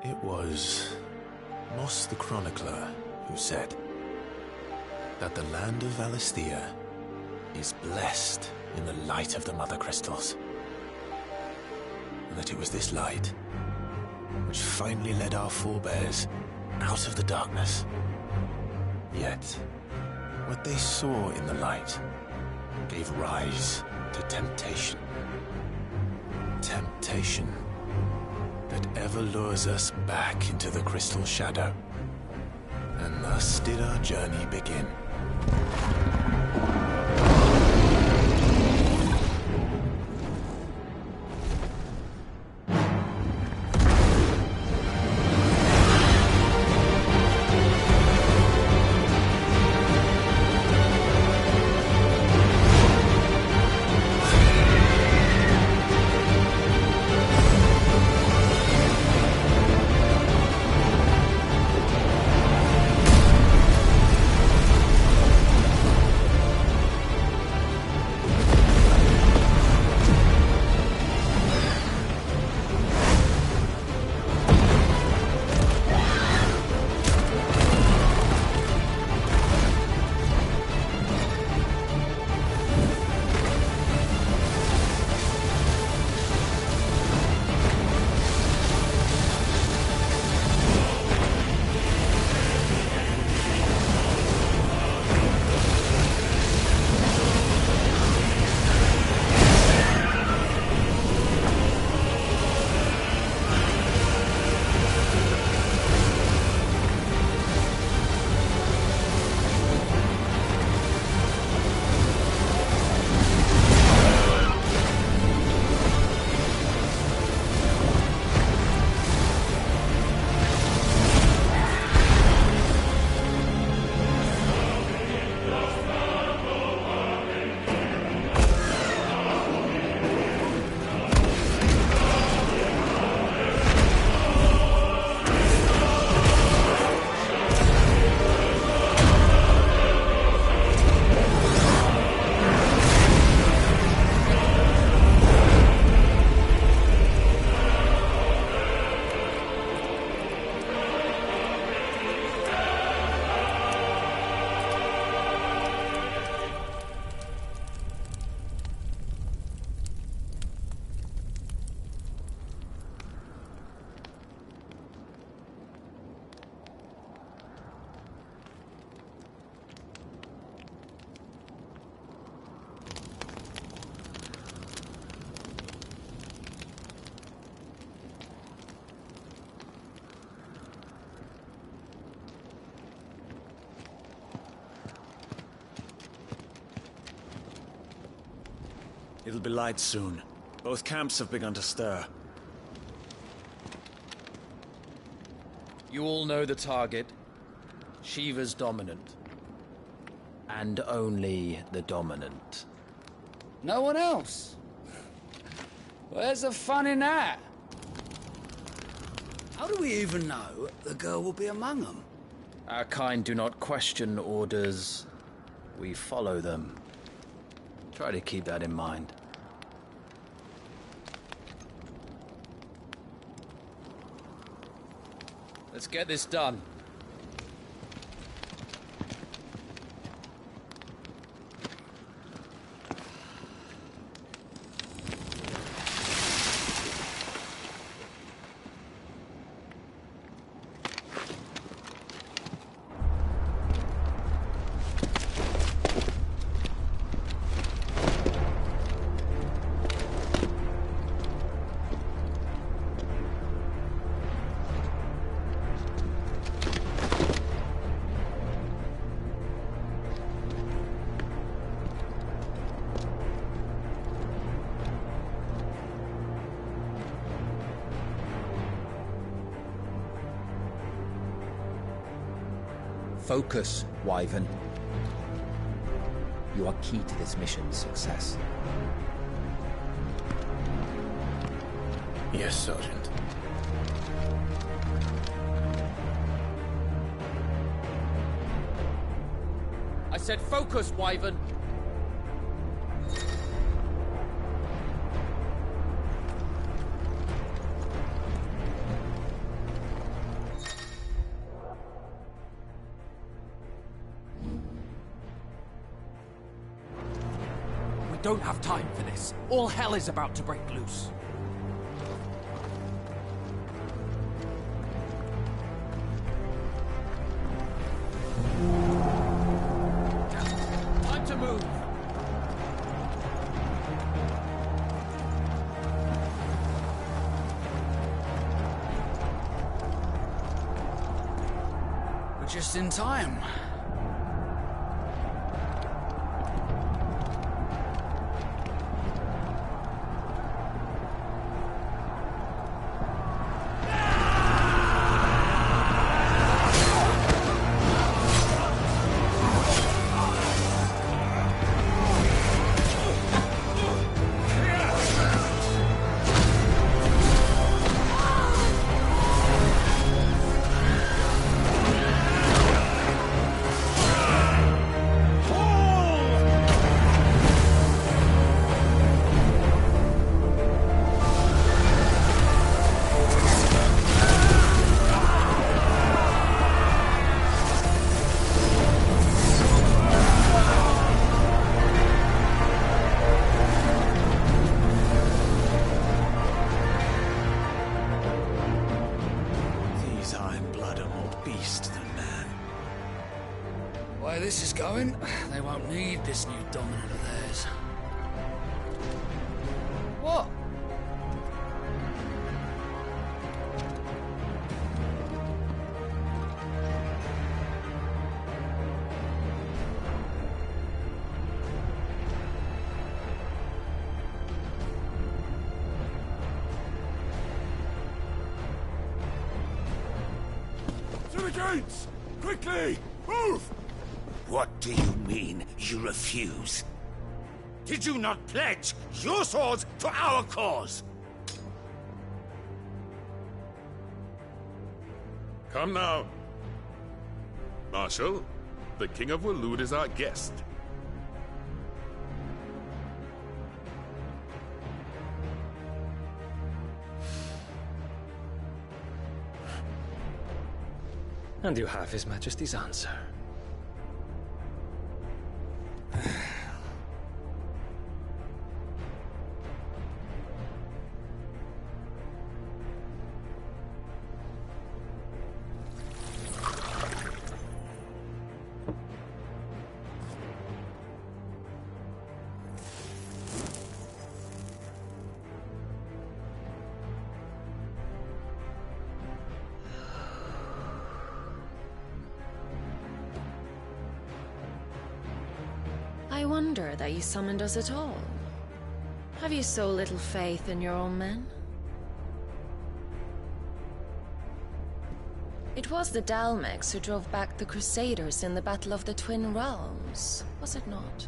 It was Moss the Chronicler who said that the land of Valisthea is blessed in the light of the Mother Crystals. And that it was this light which finally led our forebears out of the darkness. Yet, what they saw in the light gave rise to temptation. Temptation that ever lures us back into the crystal shadow. And thus did our journey begin. It'll be light soon. Both camps have begun to stir. You all know the target. Shiva's dominant. And only the dominant. No one else? Where's the fun in that? How do we even know the girl will be among them? Our kind do not question orders. We follow them. Try to keep that in mind. Let's get this done. Focus, Wyvern. You are key to this mission's success. Yes, Sergeant. I said focus, Wyvern! don't have time for this. All hell is about to break loose. Time to move. We're just in time. The way this is going, they won't need this new dominant of theirs. What? To the gates! Quickly! Move! What do you mean, you refuse? Did you not pledge your swords to our cause? Come now. Marshal, the King of Waloed is our guest. And you have His Majesty's answer. I wonder that you summoned us at all. Have you so little faith in your own men? It was the Dalmex who drove back the Crusaders in the Battle of the Twin Realms, was it not?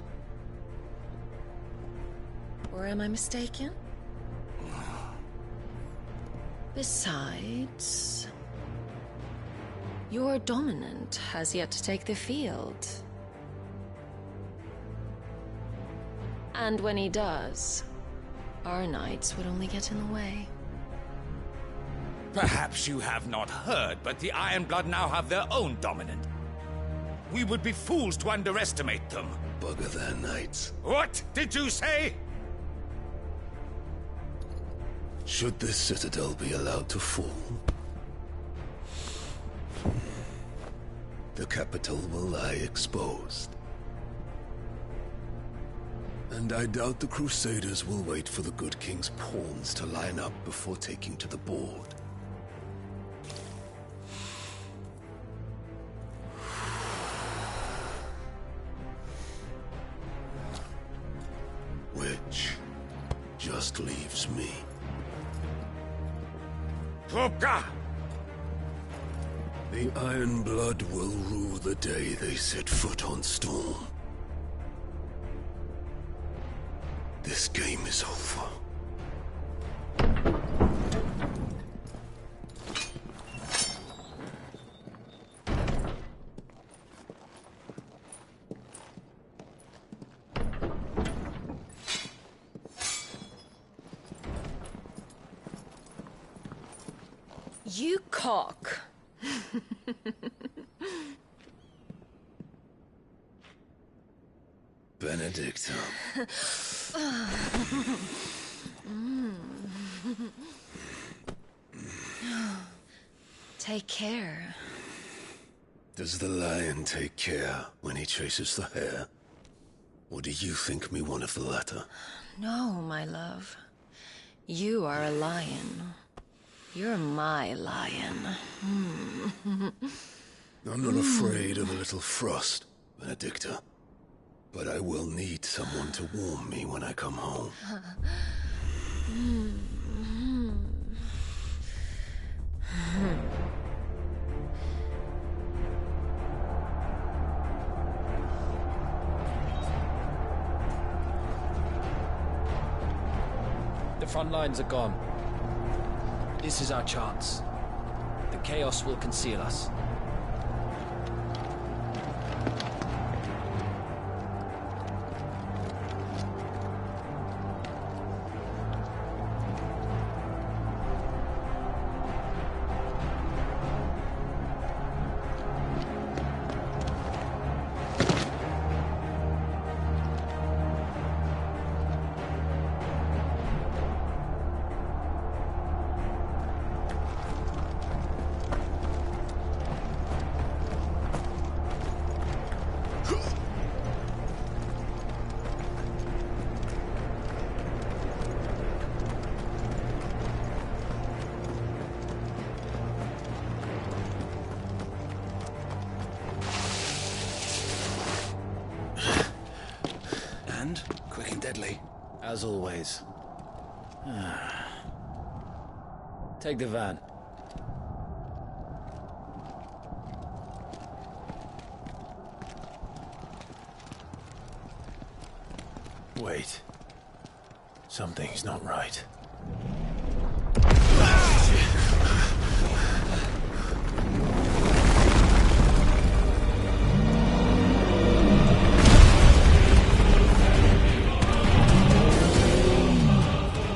Or am I mistaken? Besides, your dominant has yet to take the field. And when he does, our knights would only get in the way. Perhaps you have not heard, but the Ironblood now have their own dominant. We would be fools to underestimate them. Bugger their knights. What did you say? Should this citadel be allowed to fall, the capital will lie exposed. And I doubt the Crusaders will wait for the good king's pawns to line up before taking to the board. Which just leaves me. Trupka! The Ironblood will rue the day they set foot on Storm. This game is over. You cock. Benedictum. Take care. Does the lion take care when he chases the hare? Or do you think me one of the latter? No, my love. You are a lion. You're my lion. I'm not afraid of a little frost, Benedicta. But I will need someone to warm me when I come home. The front lines are gone. This is our chance. The chaos will conceal us. Quick and deadly. As always. Take the van. Wait. Something's not right.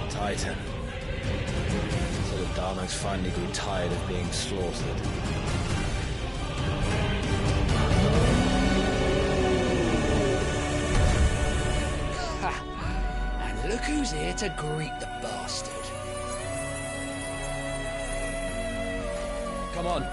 Titan. So the Darmaks finally grew tired of being slaughtered. And look who's here to greet the bastard. Come on.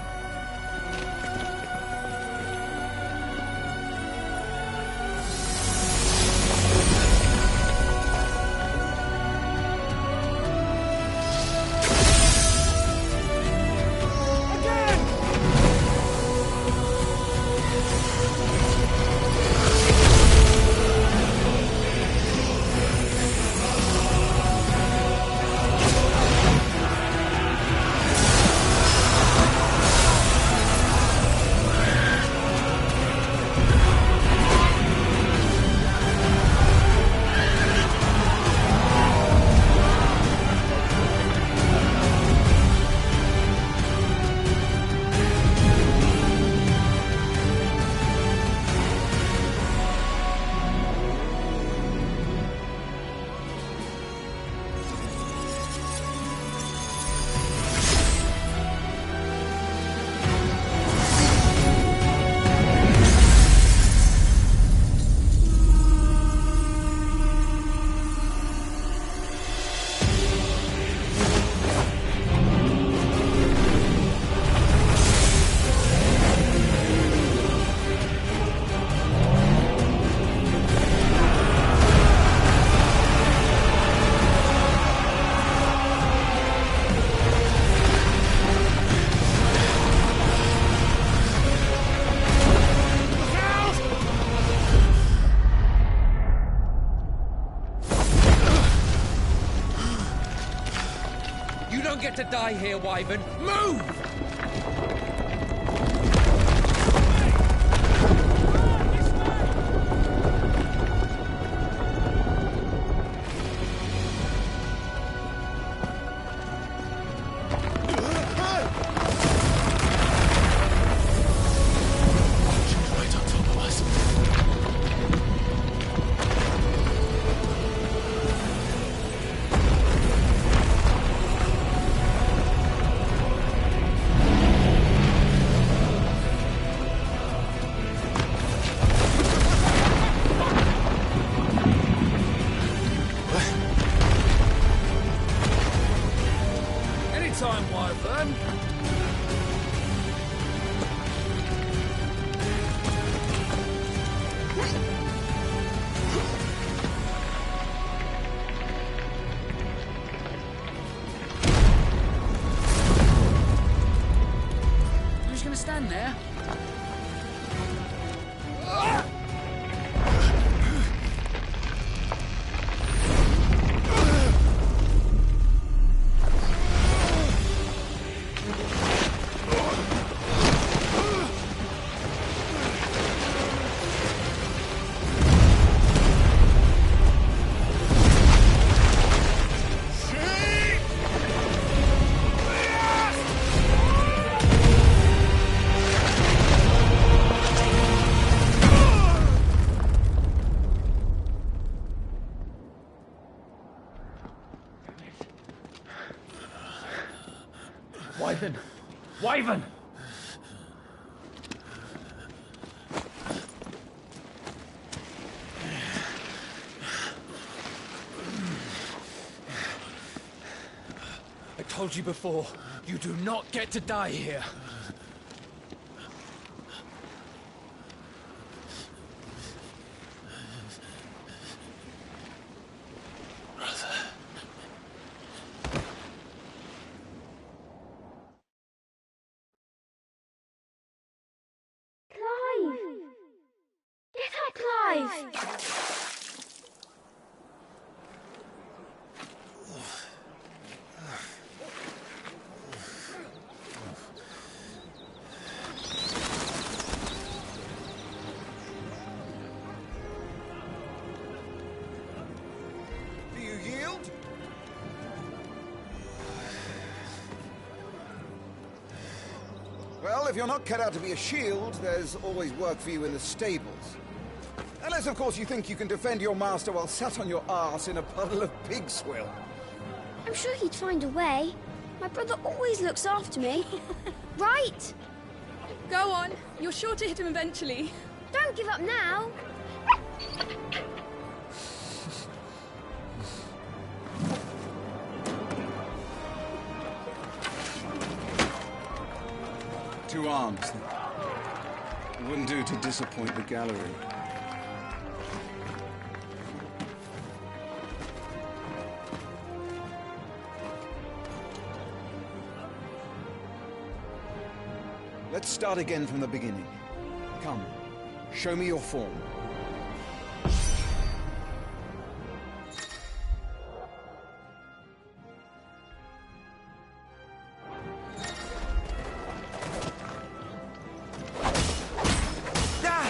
You don't get to die here, Wyvern. Move! Right on top of us. Ivan! You're just gonna stand there? Wyvern! Wyvern! I told you before, you do not get to die here. Do you yield? Well, if you're not cut out to be a shield, there's always work for you in the stables. Unless, of course, you think you can defend your master while sat on your arse in a puddle of pig swill. I'm sure he'd find a way. My brother always looks after me. Right? Go on. You're sure to hit him eventually. Don't give up now. Two arms. It wouldn't do to disappoint the gallery. Let's start again from the beginning. Come, show me your form.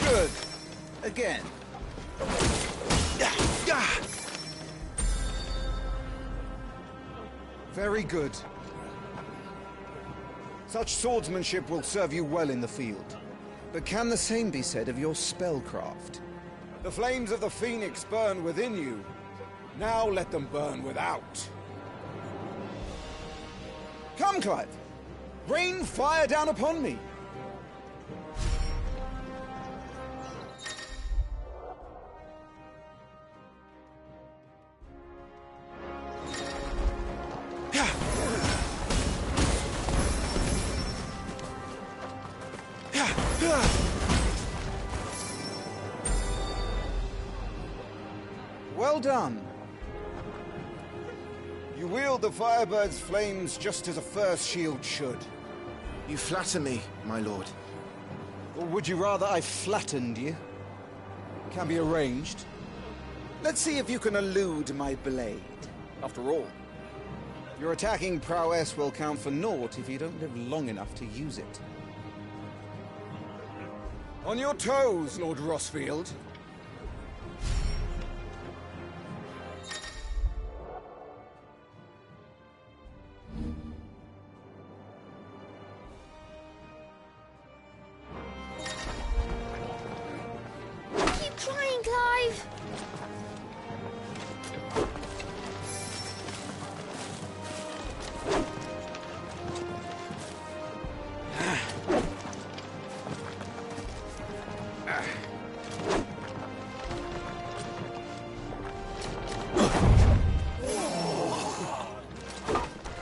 Good. Again. Very good. Such swordsmanship will serve you well in the field. But can the same be said of your spellcraft? The flames of the Phoenix burn within you. Now let them burn without. Come, Clive. Rain fire down upon me. Well done. You wield the Firebird's flames just as a first shield should. You flatter me, my lord. Or would you rather I flattened you? Can be arranged. Let's see if you can elude my blade. After all, your attacking prowess will count for naught if you don't live long enough to use it. On your toes, Lord Rossfield. Keep trying, Clive.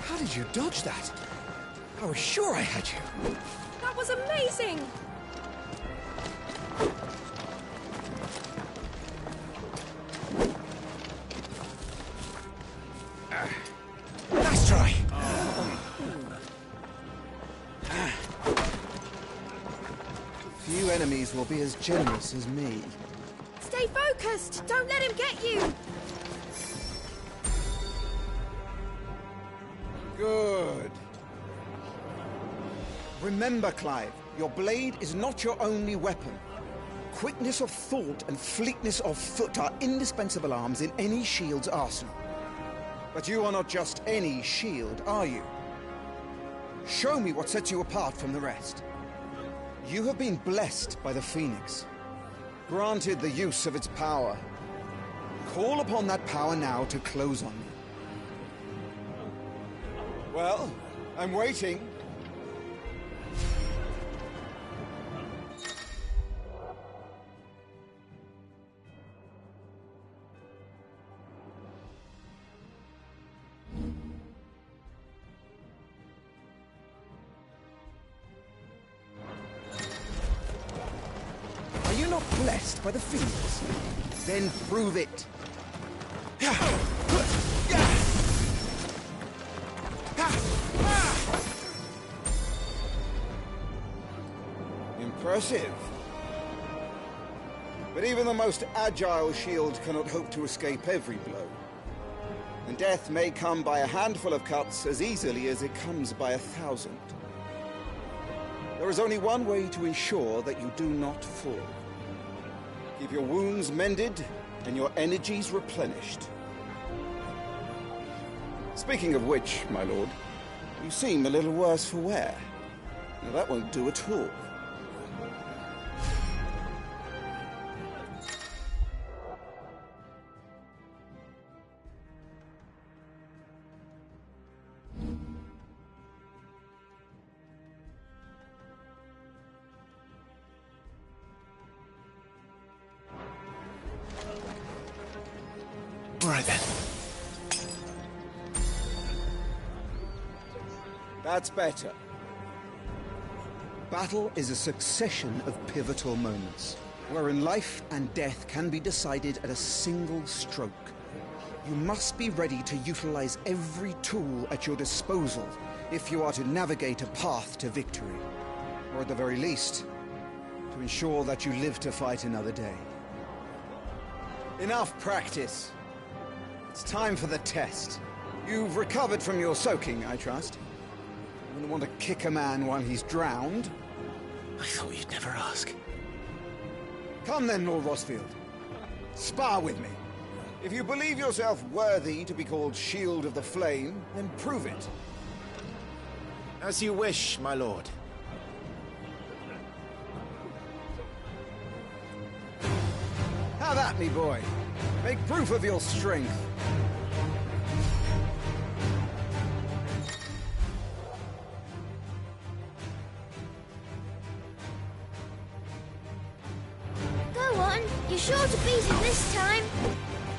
How did you dodge that? I was sure I had you. That was amazing! Nice try. Few enemies will be as generous as me. Stay focused! Don't let him get you! Good. Remember, Clive, your blade is not your only weapon. Quickness of thought and fleetness of foot are indispensable arms in any shield's arsenal. But you are not just any shield, are you? Show me what sets you apart from the rest. You have been blessed by the Phoenix, granted the use of its power. Call upon that power now to close on me. Well, I'm waiting. Are you not blessed by the Phoenix? Then prove it. Impressive. But even the most agile shield cannot hope to escape every blow. And death may come by a handful of cuts as easily as it comes by 1,000. There is only one way to ensure that you do not fall. Keep your wounds mended and your energies replenished. Speaking of which, my lord, you seem a little worse for wear. Now that won't do at all. All right then. That's better. Battle is a succession of pivotal moments, wherein life and death can be decided at a single stroke. You must be ready to utilize every tool at your disposal if you are to navigate a path to victory, or at the very least, to ensure that you live to fight another day. Enough practice. It's time for the test. You've recovered from your soaking, I trust. You wouldn't want to kick a man while he's drowned. I thought you'd never ask. Come then, Lord Rosfield. Spar with me. If you believe yourself worthy to be called Shield of the Flame, then prove it. As you wish, my lord. Have at me, boy. Make proof of your strength. Go on. You're sure to beat him this time.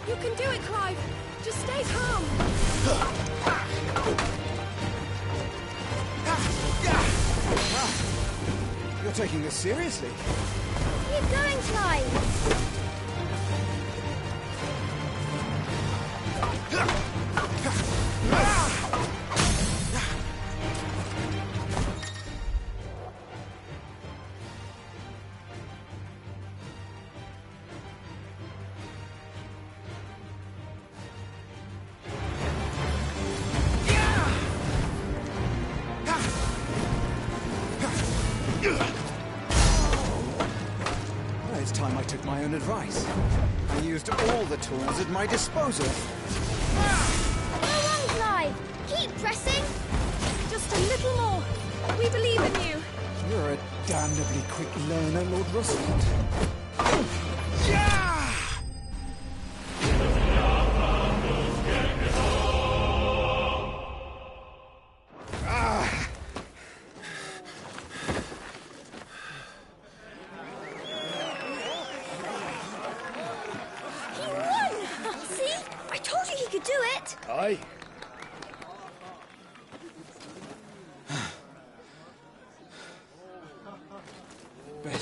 You can do it, Clive. Just stay calm. You're taking this seriously. Keep going, Clive. It's time I took my own advice. I used all the tools at my disposal. Go on, Clive. Keep pressing. Just a little more. We believe in you. You're a damnably quick learner, Lord Rosfield.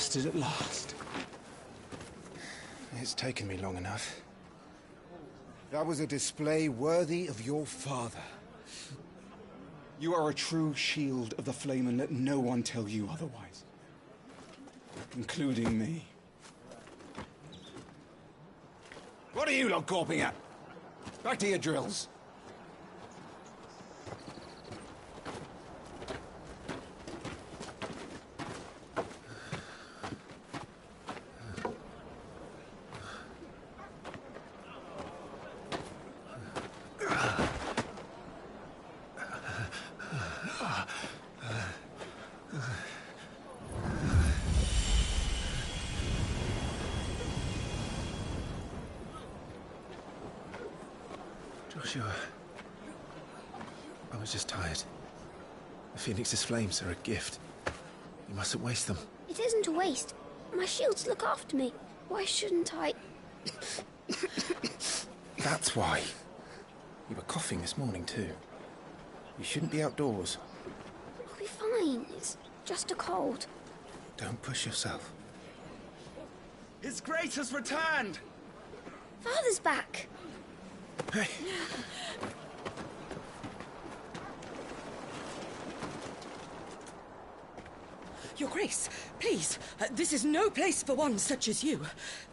rested at last. It's taken me long enough. That was a display worthy of your father. You are a true shield of the flame, and let no one tell you otherwise. Including me. What are you lot gawping at? Back to your drills. Joshua, I was just tired. The Phoenix's flames are a gift. You mustn't waste them. It isn't a waste. My shields look after me. Why shouldn't I? That's why. You were coughing this morning too. You shouldn't be outdoors. I'll be fine. It's just a cold. Don't push yourself. His Grace has returned! Father's back. Hey. Your Grace, please, this is no place for one such as you.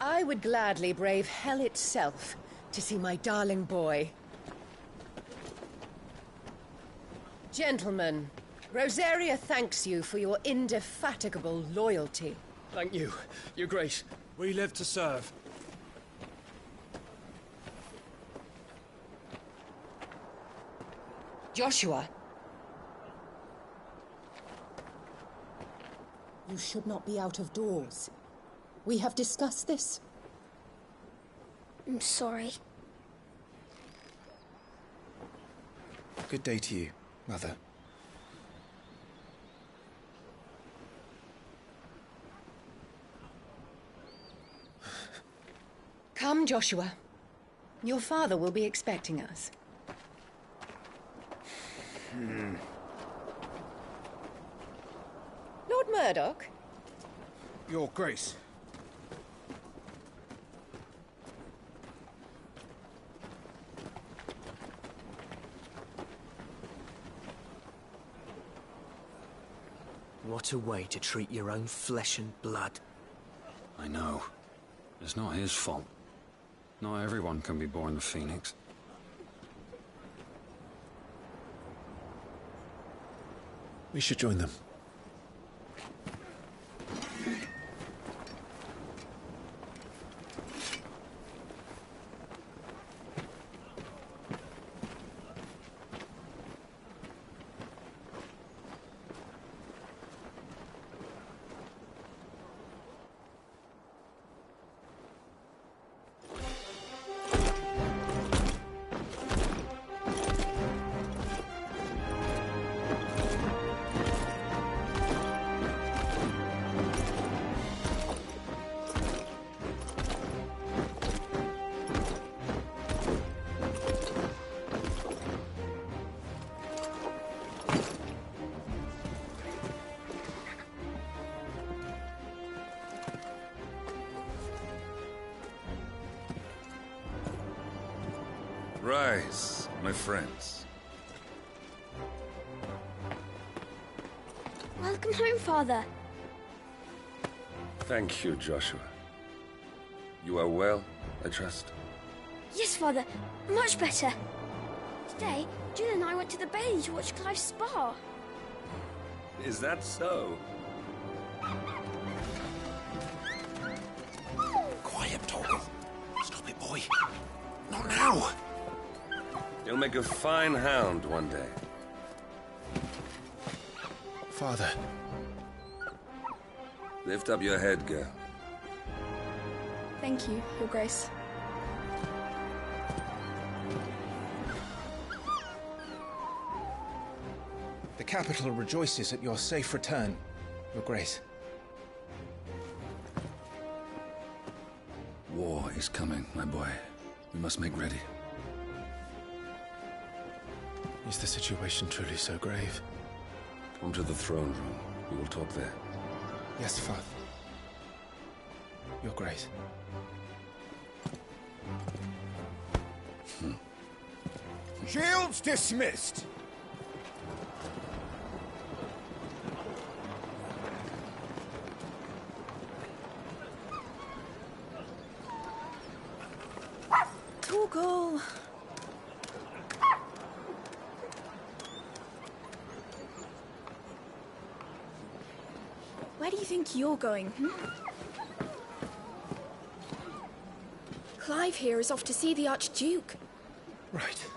I would gladly brave hell itself to see my darling boy. Gentlemen, Rosaria thanks you for your indefatigable loyalty. Thank you, Your Grace. We live to serve. Joshua. You should not be out of doors. We have discussed this. I'm sorry. Good day to you, Mother. Come, Joshua. Your father will be expecting us. Lord Murdoch? Your Grace. What a way to treat your own flesh and blood. I know. It's not his fault. Not everyone can be born the Phoenix. We should join them. Rise, my friends. Welcome home, Father. Thank you, Joshua. You are well, I trust? Yes, Father. Much better. Today, Jill and I went to the Bailey to watch Clive's spa. Is that so? Quiet, Torgal. Stop it, boy. Not now. You'll make a fine hound one day. Father. Lift up your head, girl. Thank you, Your Grace. The capital rejoices at your safe return, Your Grace. War is coming, my boy. We must make ready. Is the situation truly so grave? Come to the throne room. We will talk there. Yes, Father. Your Grace. Shields dismissed. Torgal. Where do you think you're going? Clive here is off to see the Archduke. Right.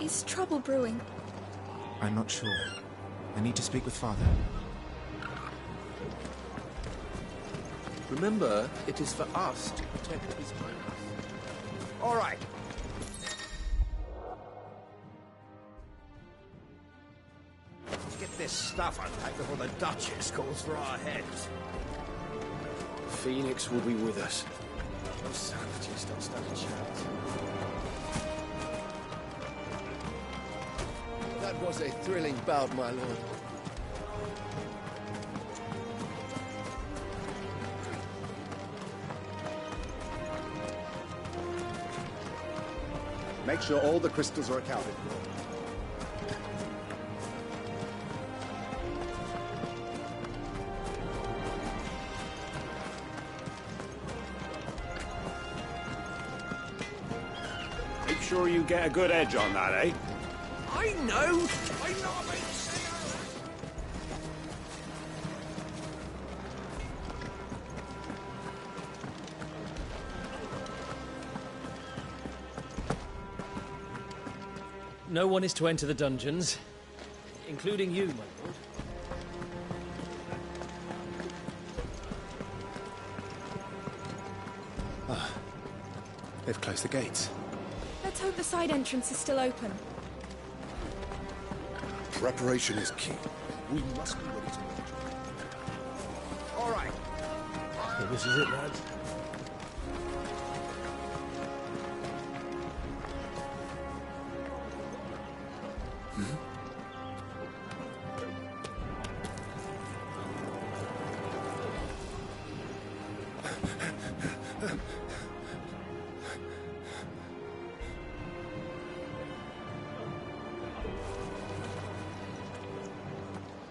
Is trouble brewing? I'm not sure. I need to speak with Father. Remember, it is for us to protect his highness. All right. Let's get this stuff unpacked before the Duchess calls for our heads. Phoenix will be with us. Those savages don't stand a chance. That was a thrilling bout, my lord. Make sure all the crystals are accounted for. Make sure you get a good edge on that, eh? I know! No one is to enter the dungeons, including you, my lord. Ah, they've closed the gates. Let's hope the side entrance is still open. Preparation is key. We must be ready to launch. All right. Well, this is it, lads.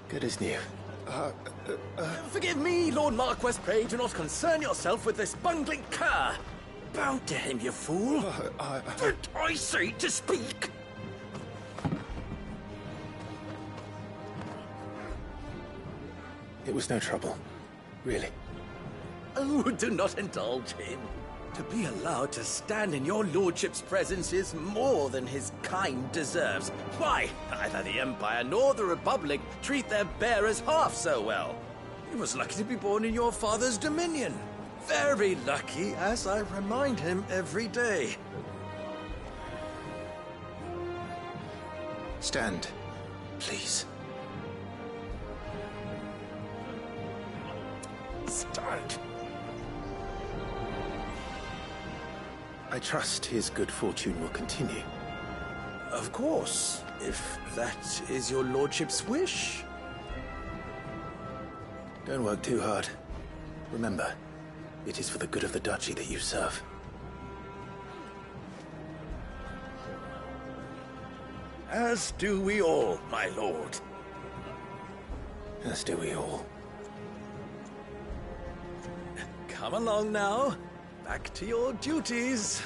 Good as new. Forgive me, Lord Marquess. Pray do not concern yourself with this bungling cur. Bow to him, you fool. Did I say to speak? It was no trouble. Really. Oh, do not indulge him. To be allowed to stand in your lordship's presence is more than his kind deserves. Why, neither the Empire nor the Republic treat their bearers half so well. He was lucky to be born in your father's dominion. Very lucky, as I remind him every day. Stand, please. Stand. I trust his good fortune will continue. Of course, if that is your lordship's wish. Don't work too hard. Remember, it is for the good of the duchy that you serve. As do we all, my lord. As do we all. Come along now. Back to your duties.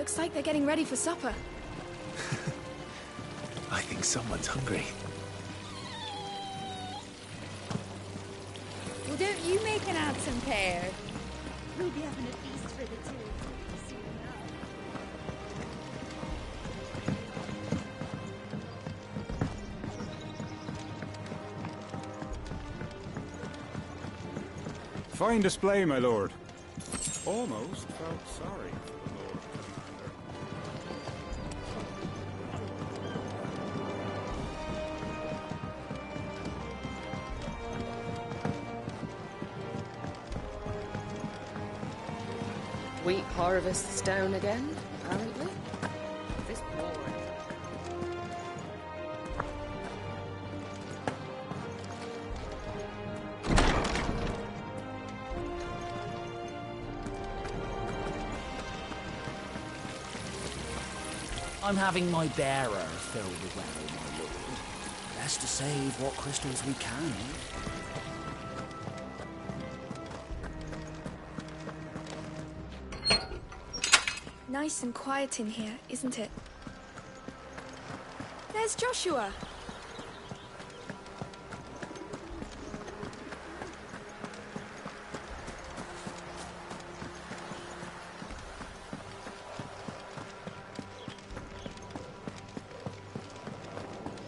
Looks like they're getting ready for supper. I think someone's hungry. Well, don't you make an handsome pair? We'll be having a feast for the two soon enough. Fine display, my lord. Almost felt sorry for the Lord Commander. Wheat harvests down again, apparently. This boring. I'm having my bearer filled well, my lord. Best to save what crystals we can. Nice and quiet in here, isn't it? There's Joshua.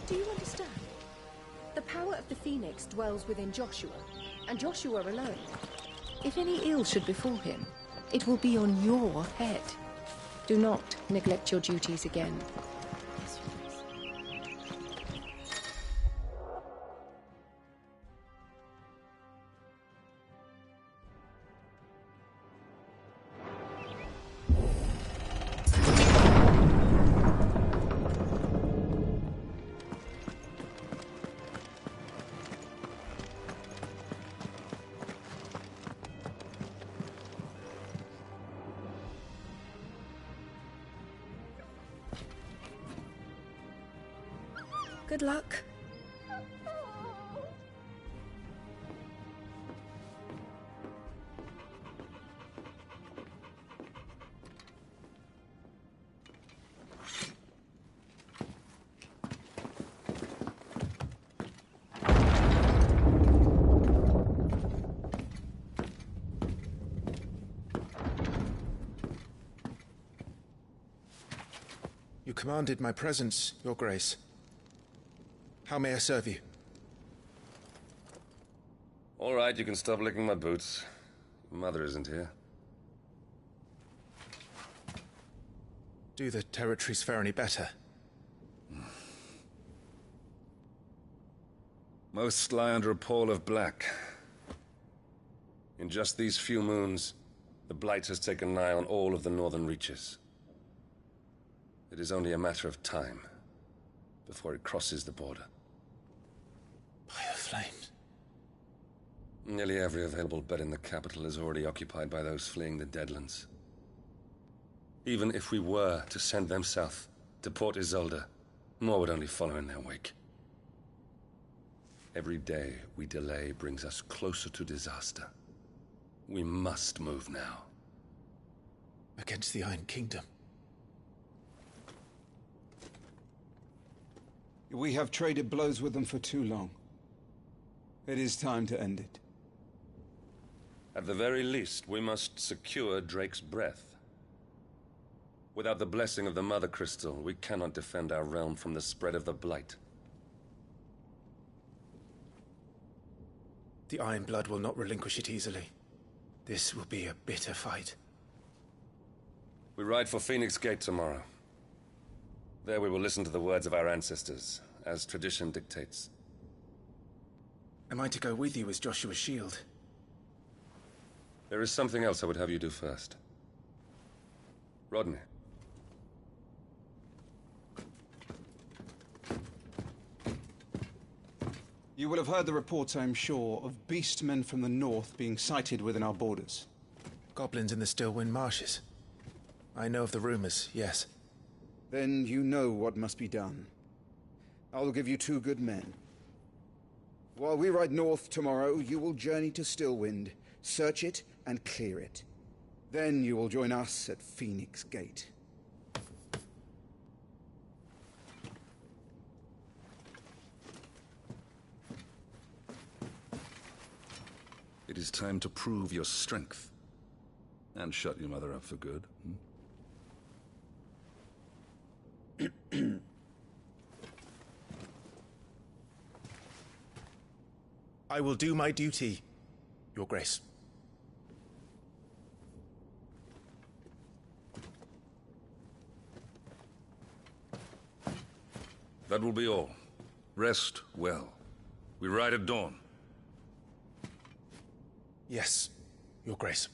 Do you understand? The power of the Phoenix dwells within Joshua, and Joshua alone. If any ill should befall him, it will be on your head. Do not neglect your duties again. Good luck. You commanded my presence, Your Grace. How may I serve you? All right, you can stop licking my boots. Your mother isn't here. Do the territories fare any better? Most lie under a pall of black. In just these few moons, the Blight has taken nigh on all of the northern reaches. It is only a matter of time before it crosses the border. By the flames. Nearly every available bed in the capital is already occupied by those fleeing the Deadlands. Even if we were to send them south, to Port Isolde, more would only follow in their wake. Every day we delay brings us closer to disaster. We must move now. Against the Iron Kingdom. We have traded blows with them for too long. It is time to end it. At the very least, we must secure Drake's breath. Without the blessing of the Mother Crystal, we cannot defend our realm from the spread of the Blight. The Iron Blood will not relinquish it easily. This will be a bitter fight. We ride for Phoenix Gate tomorrow. There we will listen to the words of our ancestors, as tradition dictates. Am I to go with you as Joshua's shield? There is something else I would have you do first. Rodney. You will have heard the reports, I am sure, of beastmen from the north being sighted within our borders. Goblins in the Stillwind Marshes. I know of the rumors, yes. Then you know what must be done. I will give you 2 good men. While we ride north tomorrow, you will journey to Stillwind, search it and clear it. Then you will join us at Phoenix Gate. It is time to prove your strength. And shut your mother up for good. I will do my duty, Your Grace. That will be all. Rest well. We ride at dawn. Yes, Your Grace.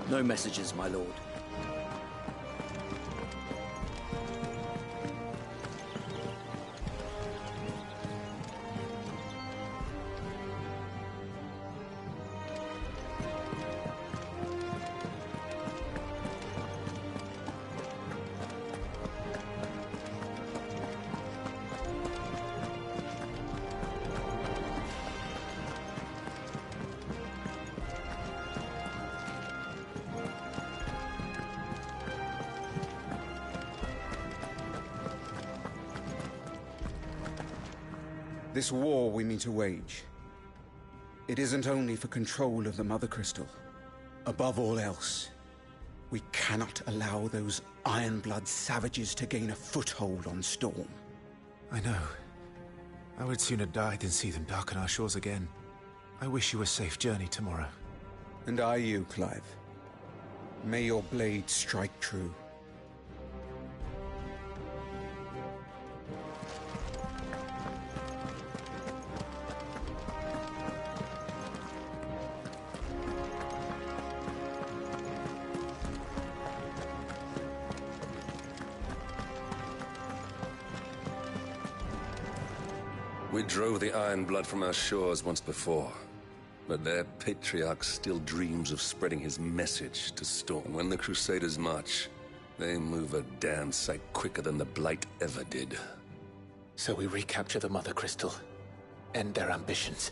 No messages, my lord. This war we mean to wage, it isn't only for control of the Mother Crystal. Above all else, we cannot allow those Ironblood savages to gain a foothold on Storm. I know. I would sooner die than see them darken our shores again. I wish you a safe journey tomorrow. And I you, Clive. May your blade strike true. We drove the Ironblood from our shores once before, but their patriarch still dreams of spreading his message to Storm. And when the Crusaders march, they move a damn sight quicker than the Blight ever did. So we recapture the Mother Crystal, end their ambitions,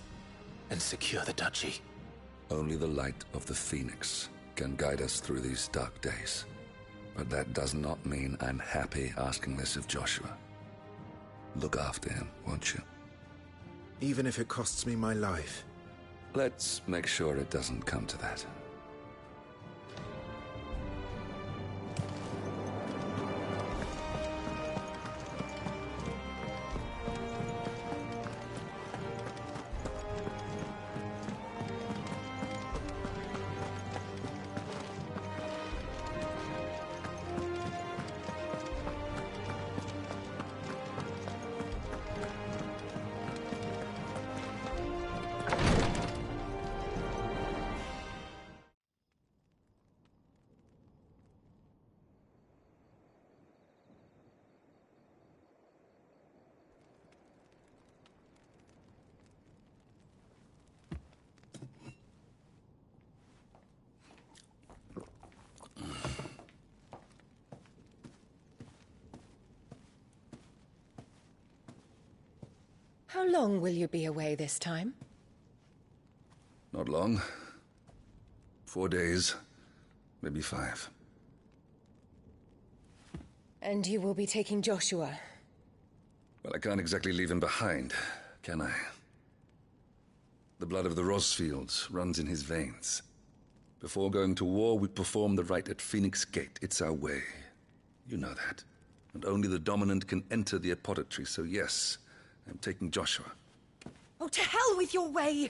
and secure the Duchy. Only the light of the Phoenix can guide us through these dark days. But that does not mean I'm happy asking this of Joshua. Look after him, won't you? Even if it costs me my life. Let's make sure it doesn't come to that. How long will you be away this time? Not long. 4 days, maybe 5. And you will be taking Joshua? Well, I can't exactly leave him behind, can I? The blood of the Rosfields runs in his veins. Before going to war, we perform the rite at Phoenix Gate. It's our way. You know that. And only the dominant can enter the apothecary, so yes, I'm taking Joshua. Oh, to hell with your way!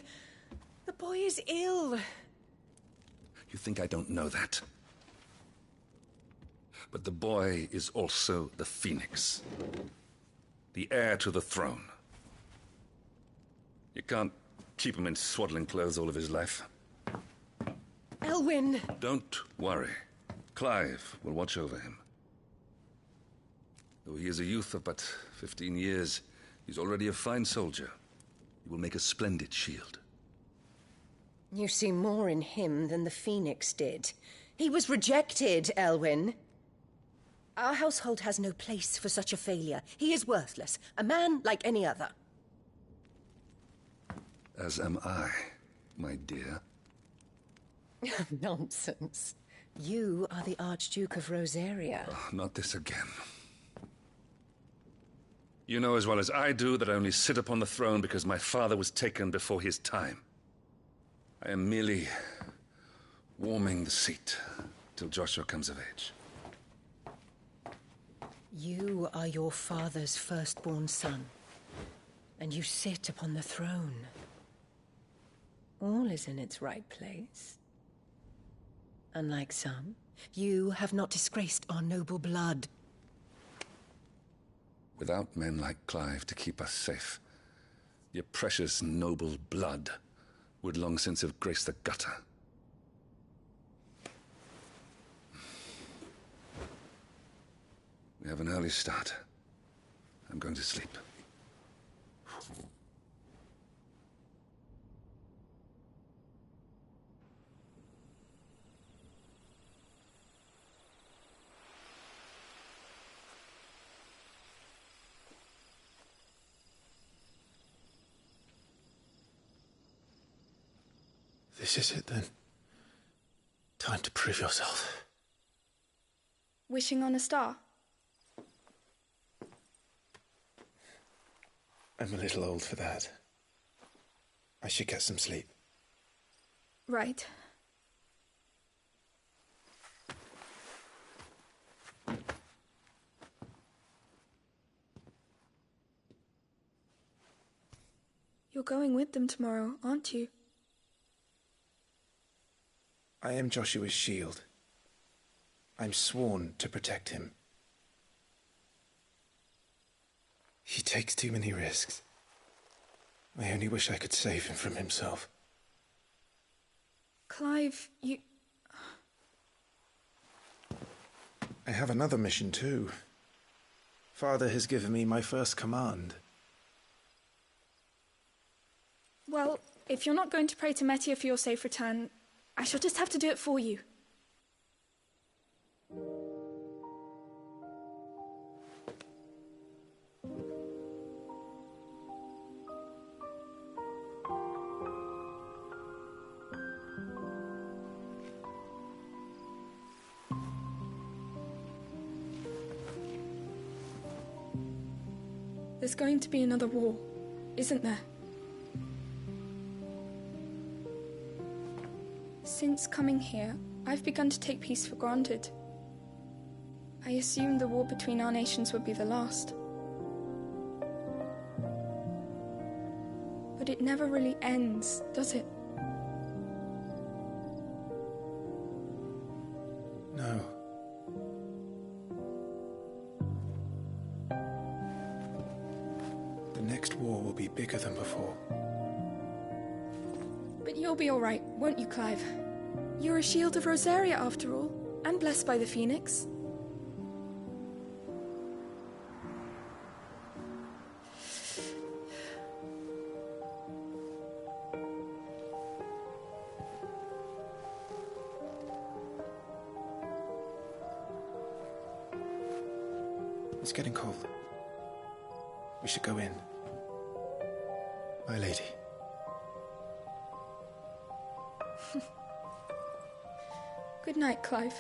The boy is ill. You think I don't know that? But the boy is also the Phoenix. The heir to the throne. You can't keep him in swaddling clothes all of his life. Elwyn! Don't worry. Clive will watch over him. Though he is a youth of but 15 years, he's already a fine soldier. He will make a splendid shield. You see more in him than the Phoenix did. He was rejected, Elwyn. Our household has no place for such a failure. He is worthless, a man like any other. As am I, my dear. Nonsense. You are the Archduke of Rosaria. Oh, not this again. You know as well as I do that I only sit upon the throne because my father was taken before his time. I am merely warming the seat till Joshua comes of age. You are your father's firstborn son, and you sit upon the throne. All is in its right place. Unlike some, you have not disgraced our noble blood. Without men like Clive to keep us safe, your precious noble blood would long since have graced the gutter. We have an early start. I'm going to sleep. This is it, then. Time to prove yourself. Wishing on a star? I'm a little old for that. I should get some sleep. Right. You're going with them tomorrow, aren't you? I am Joshua's shield. I'm sworn to protect him. He takes too many risks. I only wish I could save him from himself. Clive, you... I have another mission too. Father has given me my first command. Well, if you're not going to pray to Metia for your safe return, I shall just have to do it for you. There's going to be another war, isn't there? Since coming here, I've begun to take peace for granted. I assumed the war between our nations would be the last. But it never really ends, does it? No. The next war will be bigger than before. But you'll be all right, won't you, Clive? You're a shield of Rosaria, after all, and blessed by the Phoenix. It's getting cold. We should go in. My lady. Good night, Clive.